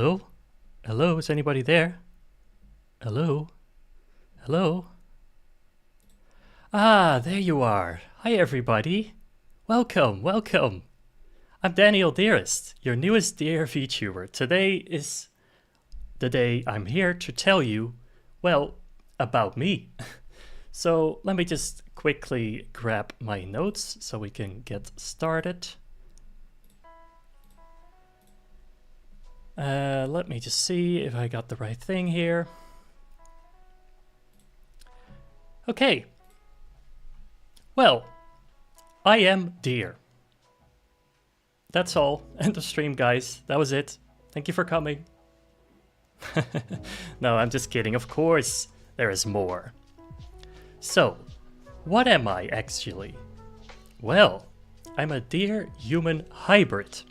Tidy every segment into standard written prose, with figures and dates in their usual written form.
Hello? Hello, is anybody there? Hello? Hello? Ah, there you are. Hi, everybody. Welcome, welcome. I'm Deerest, your newest dear Vtuber. Today is the day I'm here to tell you, well, about me. So let me just quickly grab my notes so we can get started. Let me just see if I got the right thing here. Okay. Well, I am Deer. That's all. End of stream, guys. That was it. Thank you for coming. No, I'm just kidding. Of course, there is more. So, what am I actually? Well, I'm a deer-human hybrid.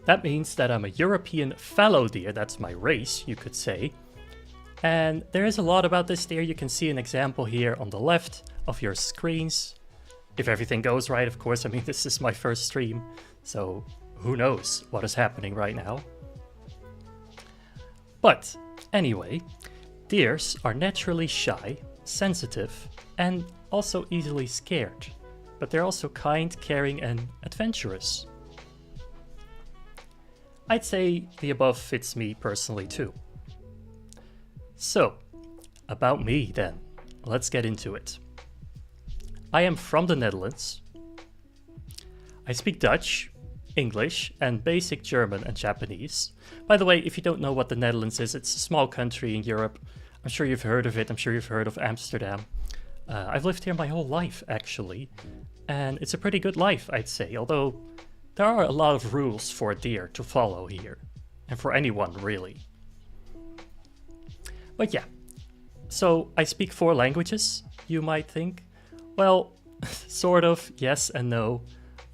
That means that I'm a European fallow deer, that's my race, you could say. And there is a lot about this deer. You can see an example here on the left of your screens. If everything goes right, of course. I mean, this is my first stream, so who knows what is happening right now. But anyway, deers are naturally shy, sensitive, and also easily scared. But they're also kind, caring, and adventurous. I'd say the above fits me personally too. So, about me then. Let's get into it. I am from the Netherlands. I speak Dutch, English, and basic German and Japanese. By the way, if you don't know what the Netherlands is, it's a small country in Europe. I'm sure you've heard of it. I'm sure you've heard of Amsterdam. I've lived here my whole life, actually. And it's a pretty good life, I'd say, although there are a lot of rules for a deer to follow here, and for anyone, really. But yeah, so I speak 4 languages, you might think. Well, sort of, yes and no.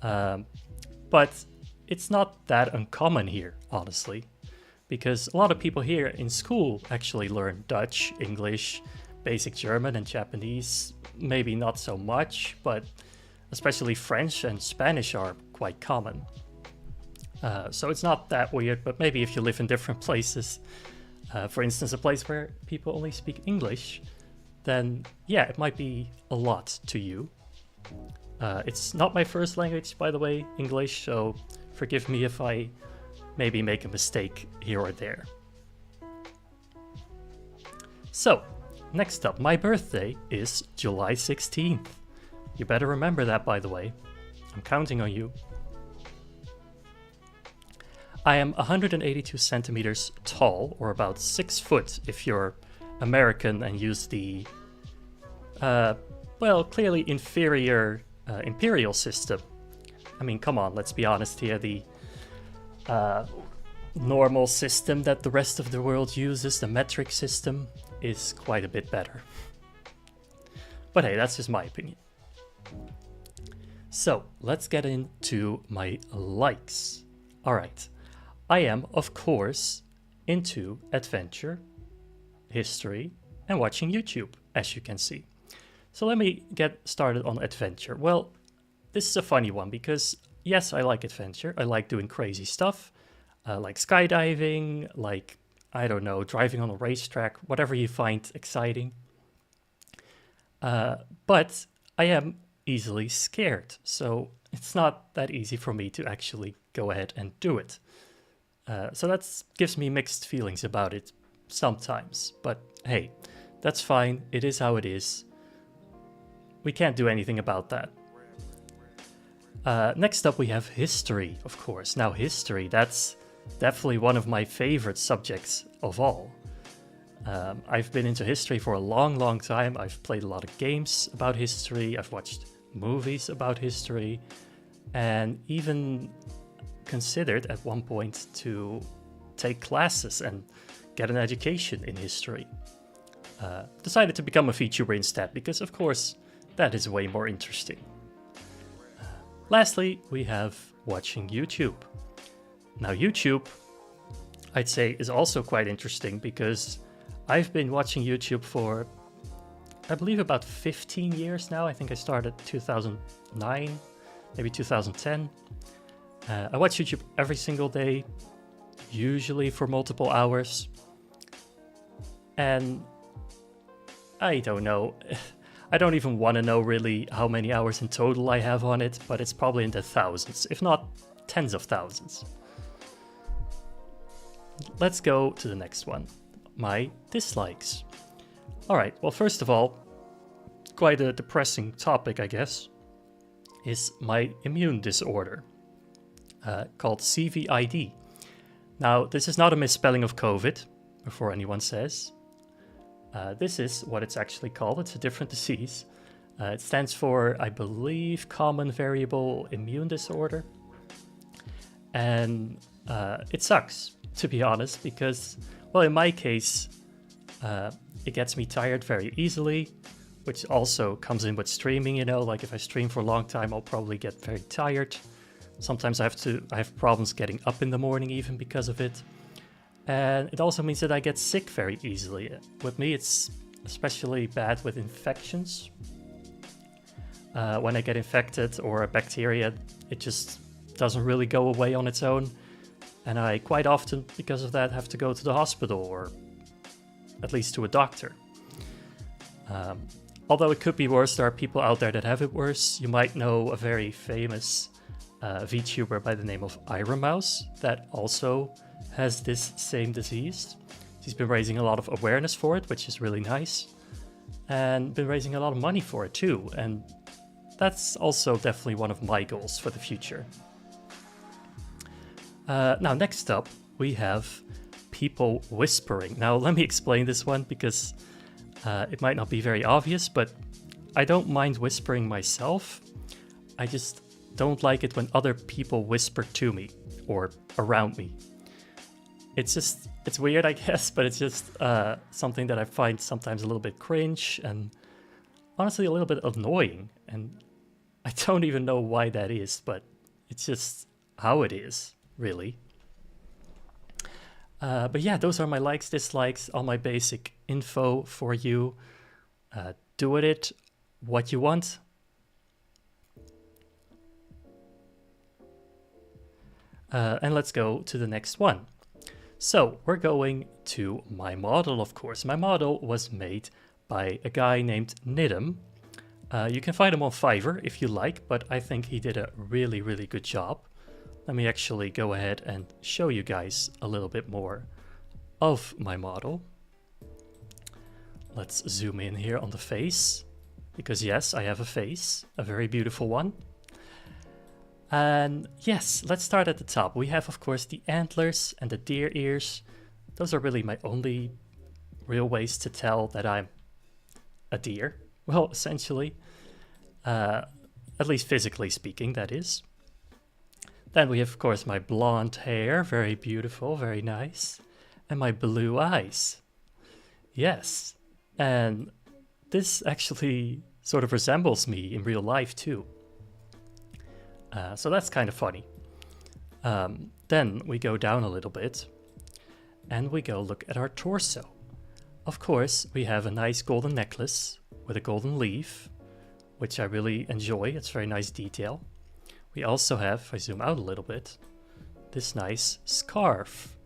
But it's not that uncommon here, honestly. Because a lot of people here in school actually learn Dutch, English, basic German and Japanese. Maybe not so much, but especially French and Spanish are quite common. So it's not that weird, but maybe if you live in different places, for instance, a place where people only speak English, then yeah, it might be a lot to you. It's not my first language, by the way, English, so forgive me if I maybe make a mistake here or there. So, next up, my birthday is July 16th. You better remember that, by the way. I'm counting on you. I am 182 centimeters tall, or about 6 foot if you're American and use the, well, clearly inferior imperial system. I mean, come on, let's be honest here. The normal system that the rest of the world uses, the metric system, is quite a bit better. But hey, that's just my opinion. So, let's get into my likes. Alright, I am, of course, into adventure, history, and watching YouTube, as you can see. So let me get started on adventure. Well, this is a funny one because, yes, I like adventure. I like doing crazy stuff, like skydiving, like, I don't know, driving on a racetrack, whatever you find exciting. But I am easily scared, so it's not that easy for me to actually go ahead and do it. So that gives me mixed feelings about it sometimes, but hey, that's fine, it is how it is. We can't do anything about that. Next up we have history, of course. Now history, that's definitely one of my favorite subjects of all. I've been into history for a long time. I've played a lot of games about history, I've watched movies about history, and even considered at one point to take classes and get an education in history. Decided to become a VTuber instead, because of course that is way more interesting. Lastly, we have watching YouTube. Now YouTube, I'd say, is also quite interesting because I've been watching YouTube for, I believe, about 15 years now. I think I started 2009, maybe 2010. I watch YouTube every single day, usually for multiple hours. And I don't know. I don't even want to know really how many hours in total I have on it, but it's probably in the thousands, if not tens of thousands. Let's go to the next one, my dislikes. Alright, well first of all, quite a depressing topic I guess, is my immune disorder, called CVID. Now this is not a misspelling of COVID, before anyone says. This is what it's actually called. It's a different disease. It stands for, I believe, common variable immune disorder. And it sucks, to be honest, because, well, in my case, it gets me tired very easily, which also comes in with streaming, you know, like if I stream for a long time, I'll probably get very tired. Sometimes I have problems getting up in the morning even because of it. And it also means that I get sick very easily. With me, it's especially bad with infections. When I get infected or a bacteria, it just doesn't really go away on its own. And I quite often, because of that, have to go to the hospital or at least to a doctor. Although it could be worse, there are people out there that have it worse. You might know a very famous Vtuber by the name of Mouse that also has this same disease. He's been raising a lot of awareness for it, which is really nice, and been raising a lot of money for it too, and that's also definitely one of my goals for the future. Now next up we have people whispering. Now let me explain this one because it might not be very obvious, but I don't mind whispering myself. I just don't like it when other people whisper to me or around me. It's weird, I guess, but it's just something that I find sometimes a little bit cringe and honestly a little bit annoying. And I don't even know why that is, but it's just how it is, really. But yeah, those are my likes, dislikes, all my basic info for you. Do with it what you want. And let's go to the next one. So we're going to my model, of course. My model was made by a guy named Nidham. You can find him on Fiverr if you like, but I think he did a really, really good job. Let me actually go ahead and show you guys a little bit more of my model. Let's zoom in here on the face, because yes, I have a face, a very beautiful one. And yes, let's start at the top. We have, of course, the antlers and the deer ears. Those are really my only real ways to tell that I'm a deer. Well, essentially, at least physically speaking, that is. Then we have, of course, my blonde hair, very beautiful, very nice. And my blue eyes. Yes, and this actually sort of resembles me in real life too. So that's kind of funny. Then we go down a little bit and we go look at our torso. Of course, we have a nice golden necklace with a golden leaf, which I really enjoy. It's very nice detail. We also have, if I zoom out a little bit, this nice scarf.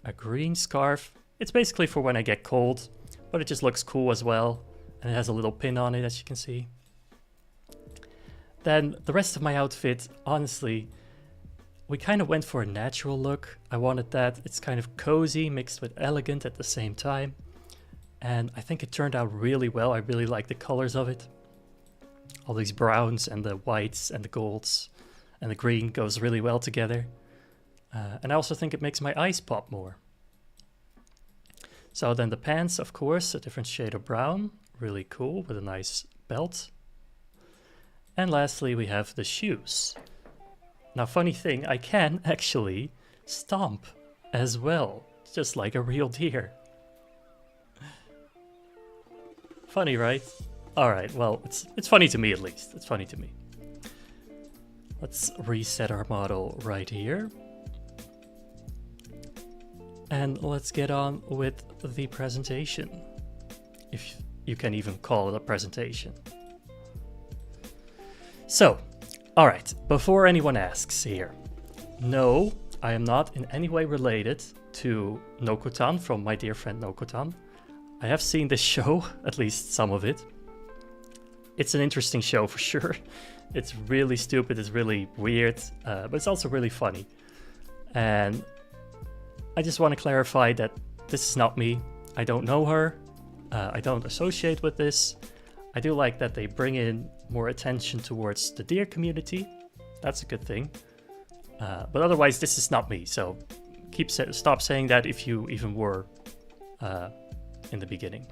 A green scarf. It's basically for when I get cold, but it just looks cool as well. And it has a little pin on it, as you can see. Then the rest of my outfit, honestly, we kind of went for a natural look. I wanted that. It's kind of cozy mixed with elegant at the same time. And I think it turned out really well. I really like the colors of it. All these browns and the whites and the golds and the green goes really well together. And I also think it makes my eyes pop more. So then the pants, of course, a different shade of brown. Really cool with a nice belt. And lastly, we have the shoes. Now, funny thing, I can actually stomp as well, just like a real deer. Funny, right? Alright, well, it's funny to me at least. It's funny to me. Let's reset our model right here. And let's get on with the presentation. If you can even call it a presentation. So, alright, before anyone asks here, no, I am not in any way related to Nokotan from my dear friend Nokotan. I have seen this show, at least some of it. It's an interesting show for sure. It's really stupid, it's really weird, but it's also really funny. And I just want to clarify that this is not me. I don't know her. I don't associate with this. I do like that they bring in more attention towards the deer community. That's a good thing. But otherwise, this is not me. So stop saying that if you even were in the beginning.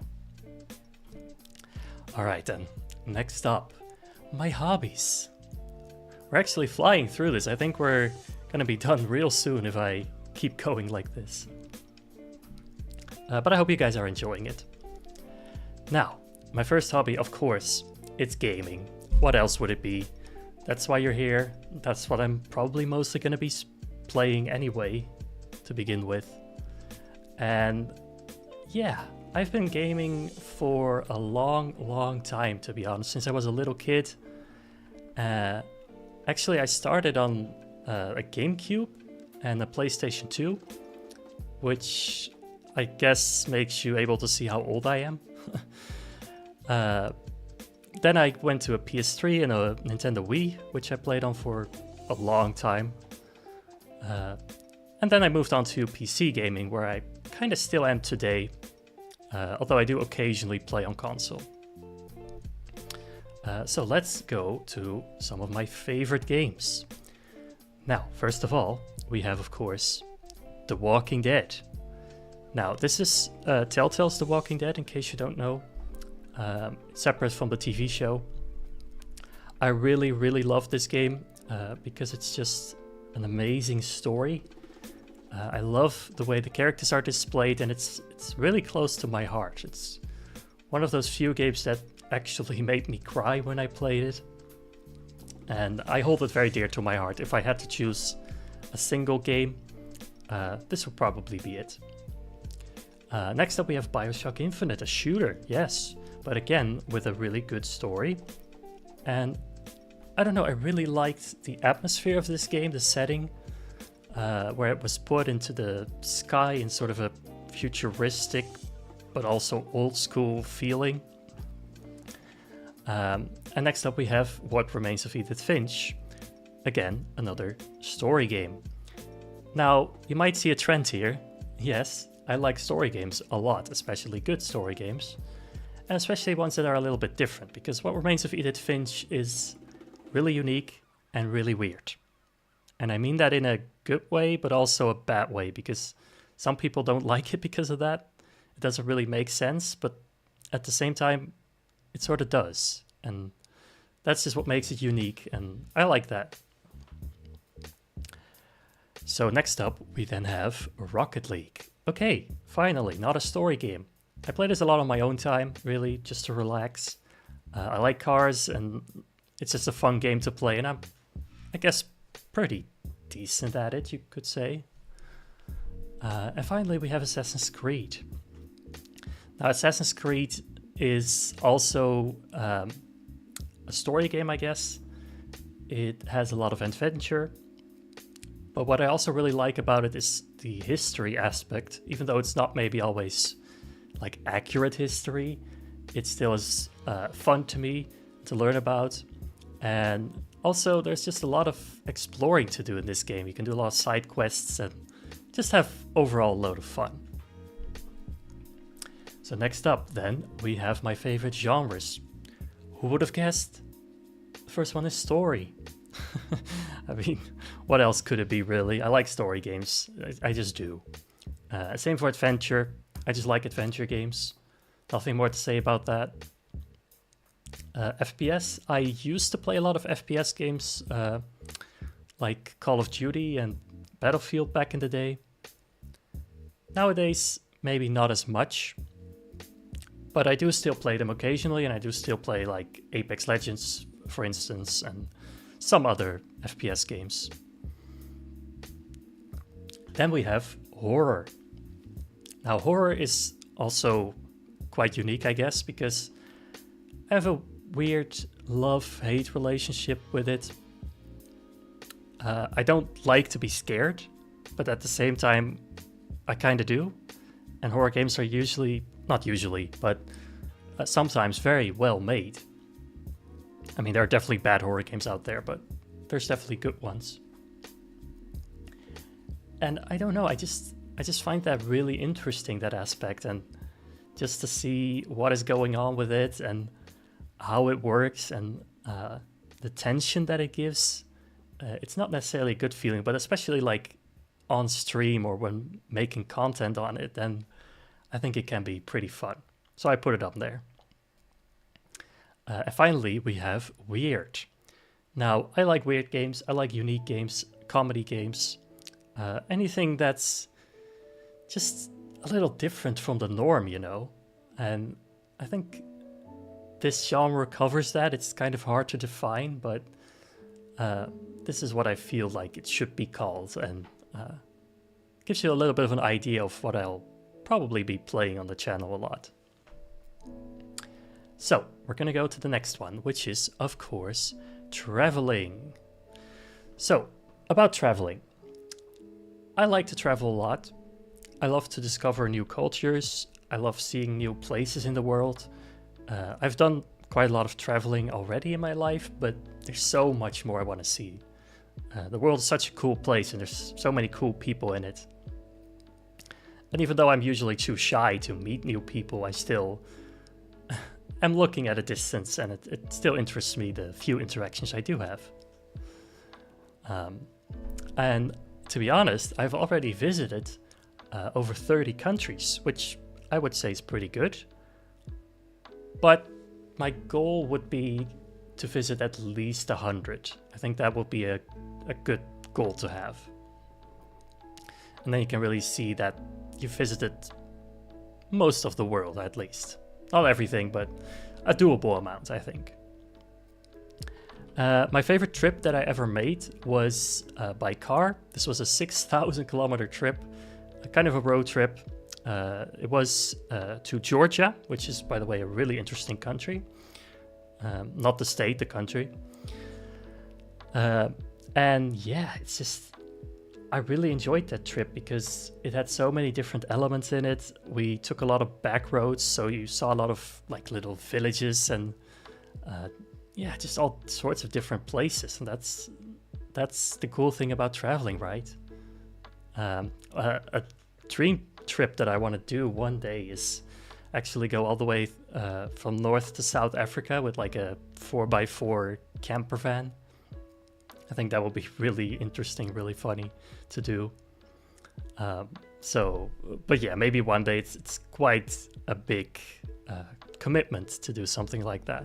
All right, then. Next up, my hobbies. We're actually flying through this. I think we're gonna be done real soon if I keep going like this. But I hope you guys are enjoying it. Now, my first hobby, of course, it's gaming. What else would it be? That's why you're here. That's what I'm probably mostly gonna be playing anyway, to begin with. And yeah, I've been gaming for a long time, to be honest, since I was a little kid. Actually, I started on a GameCube and a PlayStation 2, which I guess makes you able to see how old I am. Then I went to a PS3 and a Nintendo Wii, which I played on for a long time. And then I moved on to PC gaming, where I kind of still am today, although I do occasionally play on console. So let's go to some of my favorite games. Now, first of all, we have, of course, The Walking Dead. Now, this is Telltale's The Walking Dead, in case you don't know. Separate from the TV show. I really love this game because it's just an amazing story. I love the way the characters are displayed, and it's really close to my heart. It's one of those few games that actually made me cry when I played it. And I hold it very dear to my heart. If I had to choose a single game, this would probably be it. Next up we have BioShock Infinite, a shooter, yes. But again, with a really good story. And I don't know, I really liked the atmosphere of this game, the setting, where it was put into the sky in sort of a futuristic, but also old school feeling. And next up we have What Remains of Edith Finch. Again, another story game. Now, you might see a trend here. Yes, I like story games a lot, especially good story games. And especially ones that are a little bit different, because What Remains of Edith Finch is really unique and really weird. And I mean that in a good way, but also a bad way, because some people don't like it because of that. It doesn't really make sense, but at the same time, it sort of does. And that's just what makes it unique, and I like that. So next up, we then have Rocket League. Okay, finally, not a story game. I play this a lot on my own time, really, just to relax. I like cars, and it's just a fun game to play, and I'm, I guess, pretty decent at it, you could say. And finally, we have Assassin's Creed. Now, Assassin's Creed is also a story game, I guess. It has a lot of adventure. But what I also really like about it is the history aspect. Even though it's not maybe always like accurate history, it still is fun to me to learn about. And also there's just a lot of exploring to do in this game. You can do a lot of side quests and just have overall a load of fun. So next up then we have my favorite genres. Who would have guessed? The first one is story. I mean, what else could it be really? I like story games, I just do. Same for adventure, I just like adventure games. Nothing more to say about that. FPS, I used to play a lot of FPS games, like Call of Duty and Battlefield back in the day. Nowadays, maybe not as much. But I do still play them occasionally, and I do still play like Apex Legends, for instance, and some other FPS games. Then we have horror. Now, horror is also quite unique, I guess, because I have a weird love-hate relationship with it. I don't like to be scared, but at the same time, I kind of do. And horror games are usually, not usually, but sometimes very well made. I mean, there are definitely bad horror games out there, but there's definitely good ones. And I don't know, I just find that really interesting, that aspect, and just to see what is going on with it and how it works and the tension that it gives. It's not necessarily a good feeling, but especially like on stream or when making content on it, then I think it can be pretty fun. So I put it up there. And finally, we have weird. Now, I like weird games. I like unique games, comedy games, anything that's just a little different from the norm, you know? And I think this genre covers that. It's kind of hard to define, but this is what I feel like it should be called, and gives you a little bit of an idea of what I'll probably be playing on the channel a lot. So, we're gonna go to the next one, which is, of course, traveling. So, about traveling. I like to travel a lot. I love to discover new cultures. I love seeing new places in the world. I've done quite a lot of traveling already in my life, but there's so much more I want to see. The world is such a cool place, and there's so many cool people in it. And even though I'm usually too shy to meet new people, I still am looking at a distance, and it still interests me, the few interactions I do have. And to be honest, I've already visited over 30 countries, which I would say is pretty good. But my goal would be to visit at least 100. I think that would be a good goal to have. And then you can really see that you visited most of the world, at least. Not everything, but a doable amount, I think. My favorite trip that I ever made was by car. This was a 6,000 kilometer trip, a kind of a road trip. It was to Georgia, which is, by the way, a really interesting country. Not the state, the country. And yeah, it's just, I really enjoyed that trip because it had so many different elements in it. We took a lot of back roads, so you saw a lot of like little villages and yeah, just all sorts of different places. And that's the cool thing about traveling, right? A dream trip that I want to do one day is actually go all the way from North to South Africa with like a 4x4 camper van. I think that will be really interesting, really funny to do. But yeah, maybe one day. It's quite a big commitment to do something like that.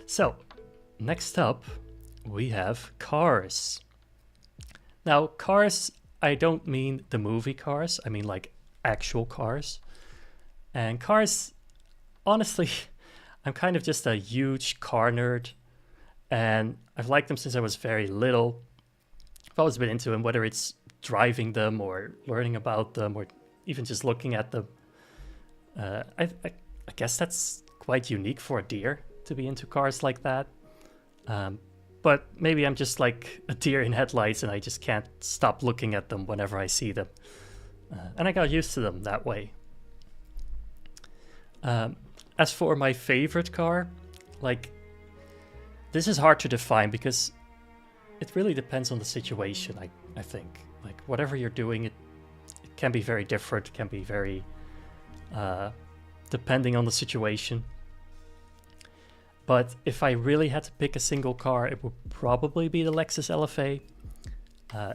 So, next up, we have Cars. Now, Cars, I don't mean the movie Cars, I mean like actual cars. And Cars, honestly, I'm kind of just a huge car nerd, and I've liked them since I was very little. I've always been into them, whether it's driving them or learning about them or even just looking at them. I guess that's quite unique for a deer to be into cars like that. But maybe I'm just like a deer in headlights and I just can't stop looking at them whenever I see them. And I got used to them that way. As for my favorite car, like, this is hard to define because it really depends on the situation, I think. Like, whatever you're doing, it can be very different, it can be very depending on the situation. But if I really had to pick a single car, it would probably be the Lexus LFA.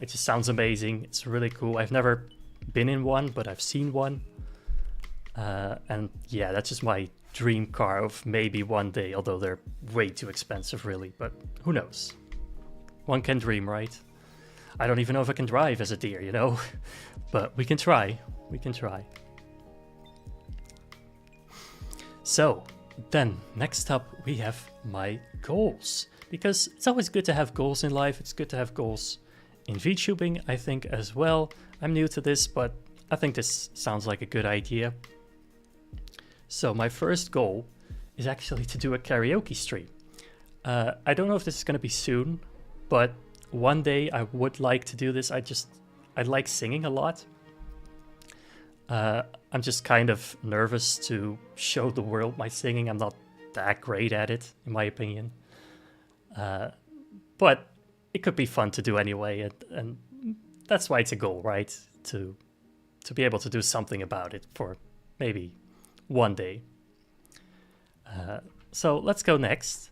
It just sounds amazing. It's really cool. I've never been in one, but I've seen one. And yeah, that's just my dream car of maybe one day, although they're way too expensive, really. But who knows? One can dream, right? I don't even know if I can drive as a deer, you know? But we can try. We can try. So, then, next up, we have my goals. Because it's always good to have goals in life. It's good to have goals in VTubing, I think, as well. I'm new to this, but I think this sounds like a good idea. So my first goal is actually to do a karaoke stream. I don't know if this is going to be soon, but one day I would like to do this. I like singing a lot. I'm just kind of nervous to show the world my singing. I'm not that great at it, in my opinion. But it could be fun to do anyway, and that's why it's a goal, right? To be able to do something about it for maybe one day. So let's go next.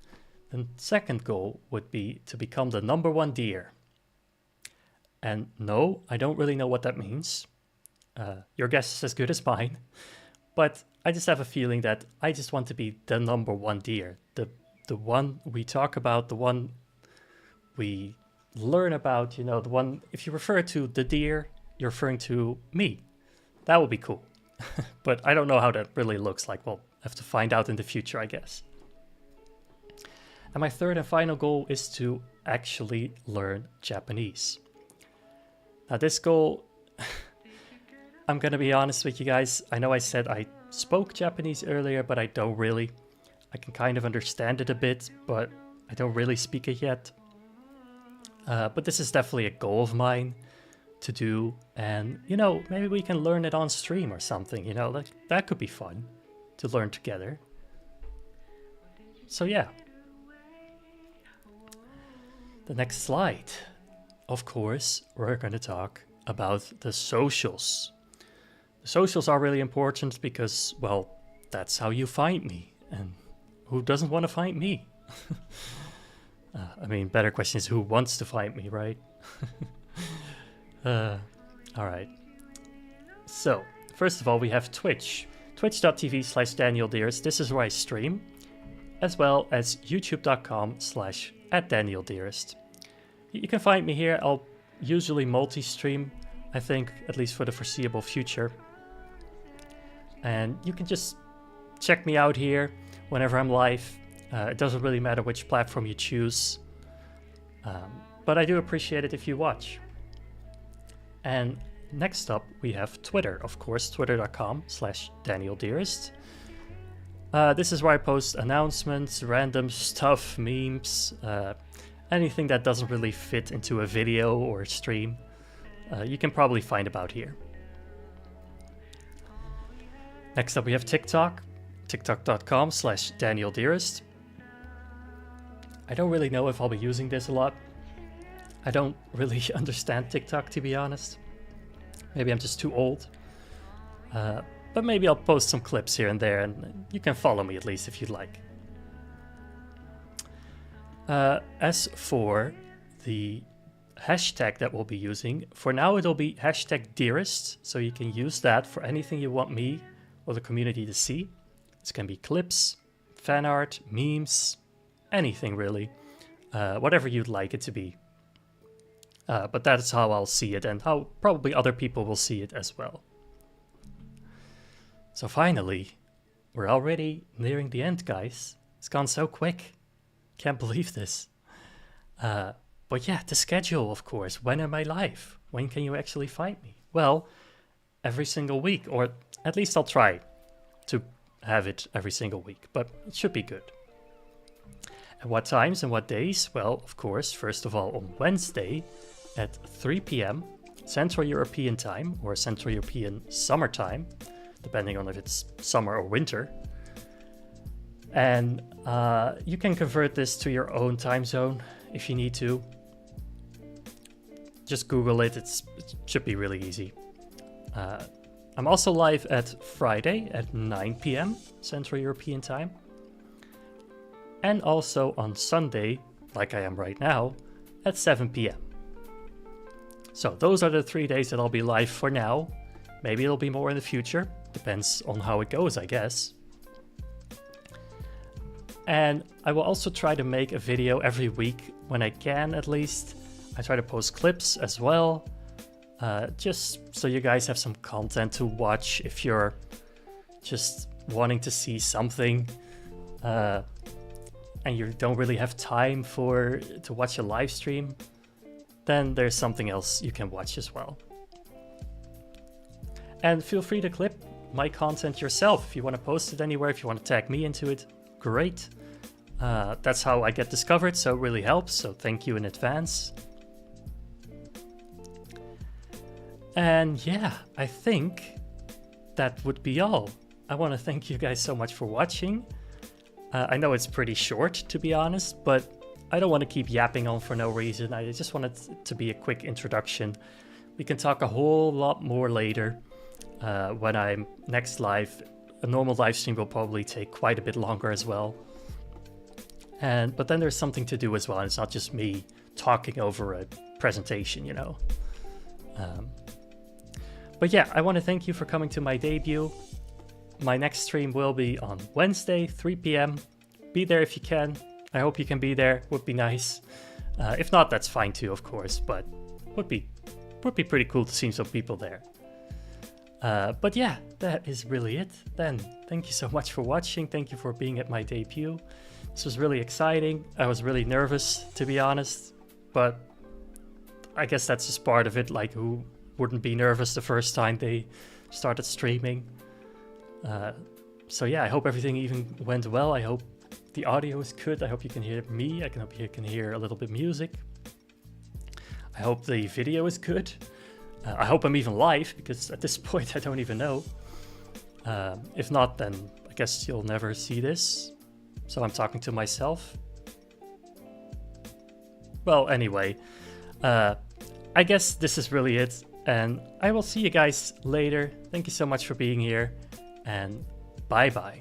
The second goal would be to become the #1 deer. And no, I don't really know what that means. Your guess is as good as mine. But I just have a feeling that I just want to be the #1 deer. The one we talk about, the one we learn about, you know, the one, if you refer to the deer, you're referring to me. That would be cool. But I don't know how that really looks like. Well, I have to find out in the future, I guess. And my third and final goal is to actually learn Japanese. Now this goal, I'm gonna be honest with you guys. I know I said I spoke Japanese earlier, but I don't really. I can kind of understand it a bit, but I don't really speak it yet. But this is definitely a goal of mine to do. And, you know, maybe we can learn it on stream or something, you know, like that could be fun to learn together. So yeah. The next slide. Of course, we're going to talk about the socials. The socials are really important because, well, that's how you find me. And who doesn't want to find me? I mean, better question is who wants to find me, right? All right. So, first of all, we have Twitch. Twitch.tv/Daniel Deerest. This is where I stream, as well as youtube.com/@Daniel Deerest. You can find me here. I'll usually multi-stream, I think, at least for the foreseeable future. And you can just check me out here whenever I'm live. It doesn't really matter which platform you choose. But I do appreciate it if you watch. And next up, we have Twitter, of course, twitter.com/Daniel Deerest. This is where I post announcements, random stuff, memes, anything that doesn't really fit into a video or a stream. You can probably find about here. Next up, we have TikTok, tiktok.com/Daniel Deerest. I don't really know if I'll be using this a lot. I don't really understand TikTok, to be honest. Maybe I'm just too old. But maybe I'll post some clips here and there, and you can follow me at least if you'd like. As for the hashtag that we'll be using, for now it'll be #Deerest, so you can use that for anything you want me or the community to see. This can be clips, fan art, memes, anything really, whatever you'd like it to be. But that's how I'll see it and how probably other people will see it as well. So finally, we're already nearing the end, guys. It's gone so quick. Can't believe this. But yeah, the schedule, of course. When am I live? When can you actually find me? Well, every single week, or at least I'll try to have it every single week, but it should be good. And what times and what days? Well, of course, first of all, on Wednesday at 3 p.m. Central European time, or Central European Summer Time, depending on if it's summer or winter. And you can convert this to your own time zone if you need to. Just Google it, it should be really easy. I'm also live at Friday at 9 p.m. Central European time. And also on Sunday, like I am right now, at 7 p.m. So those are the 3 days that I'll be live for now. Maybe it'll be more in the future. Depends on how it goes, I guess. And I will also try to make a video every week when I can, at least. I try to post clips as well, just so you guys have some content to watch if you're just wanting to see something and you don't really have time to watch a live stream. Then there's something else you can watch as well. And feel free to clip my content yourself if you want to post it anywhere, if you want to tag me into it. Great. That's how I get discovered, so it really helps. So thank you in advance. And yeah, I think that would be all. I want to thank you guys so much for watching. I know it's pretty short, to be honest, but I don't want to keep yapping on for no reason. I just wanted it to be a quick introduction. We can talk a whole lot more later when I'm next live. A normal live stream will probably take quite a bit longer as well. But then there's something to do as well. And it's not just me talking over a presentation, you know. But yeah, I want to thank you for coming to my debut. My next stream will be on Wednesday, 3 p.m. Be there if you can. I hope you can be there. Would be nice. If not, that's fine too, of course. But would be pretty cool to see some people there. But yeah, that is really it. Then thank you so much for watching. Thank you for being at my debut. This was really exciting. I was really nervous, to be honest. But I guess that's just part of it. Like, who wouldn't be nervous the first time they started streaming? So yeah, I hope everything even went well. I hope the audio is good. I hope you can hear me. I hope you can hear a little bit music. I hope the video is good. I hope I'm even live, because at this point I don't even know. If not, then I guess you'll never see this. So I'm talking to myself. Well, anyway, I guess this is really it. And I will see you guys later. Thank you so much for being here. And bye-bye.